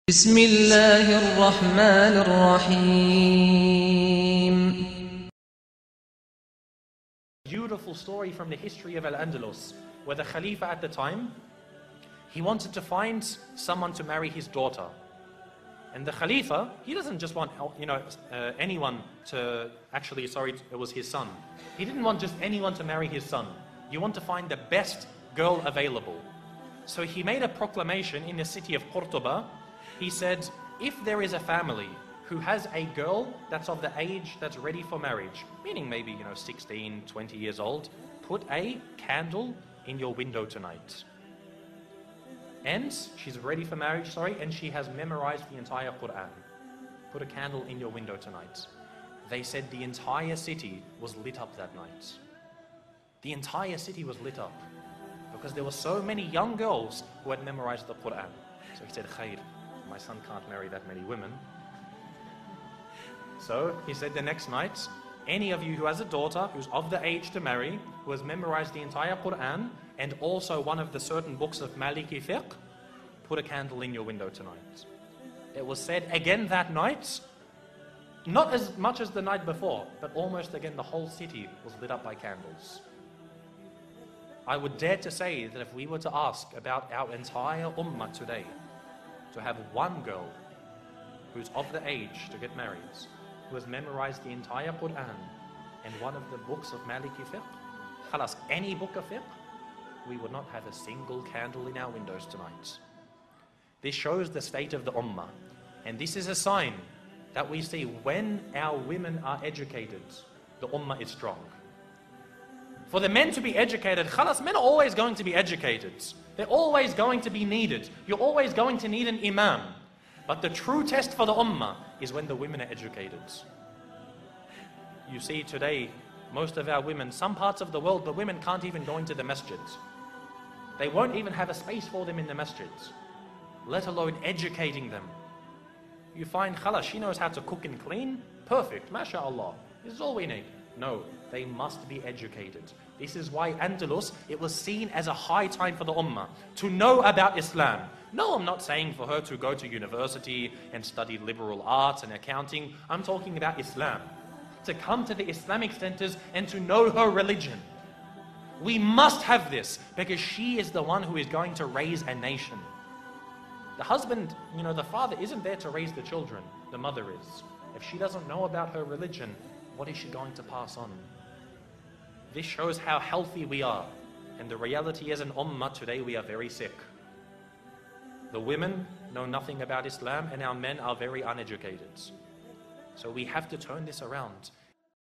بسم الله الرحمن الرحيم. Beautiful story from the history of Al-Andalus, where the Khalifa at the time, he wanted to find someone to marry his daughter. And the Khalifa, he doesn't just want, anyone to, it was his son. He didn't want just anyone to marry his son. You want to find the best girl available. So he made a proclamation in the city of Cordoba. He said, if there is a family who has a girl that's of the age that's ready for marriage, meaning maybe 16, 20 years old, put a candle in your window tonight. And she's ready for marriage, and she has memorized the entire Quran. Put a candle in your window tonight. They said the entire city was lit up that night. The entire city was lit up because there were so many young girls who had memorized the Quran. So he said, Khair, my son can't marry that many women. So he said the next night, any of you who has a daughter who's of the age to marry, who has memorized the entire Quran and also one of the certain books of Maliki fiqh, put a candle in your window tonight. It was said again that night, not as much as the night before, but almost again the whole city was lit up by candles. I would dare to say that if we were to ask about our entire ummah today, to have one girl who's of the age to get married, who has memorized the entire Quran and one of the books of Maliki fiqh, khalas, any book of fiqh, we would not have a single candle in our windows tonight. This shows the state of the ummah. And this is a sign that we see when our women are educated, the ummah is strong. For the men to be educated, khalas, men are always going to be educated. They're always going to be needed. You're always going to need an imam. But the true test for the ummah is when the women are educated. You see today, most of our women, some parts of the world, the women can't even go into the masjids. They won't even have a space for them in the masjids, let alone educating them. You find, khalas, she knows how to cook and clean, perfect, mashallah, this is all we need. No, they must be educated. This is why Andalus, it was seen as a high time for the ummah to know about Islam. No, I'm not saying for her to go to university and study liberal arts and accounting. I'm talking about Islam. To come to the Islamic centers and to know her religion. We must have this because she is the one who is going to raise a nation. The husband, the father isn't there to raise the children. The mother is. If she doesn't know about her religion, what is she going to pass on? This shows how healthy we are. And the reality as an ummah today, we are very sick. The women know nothing about Islam and our men are very uneducated. So we have to turn this around.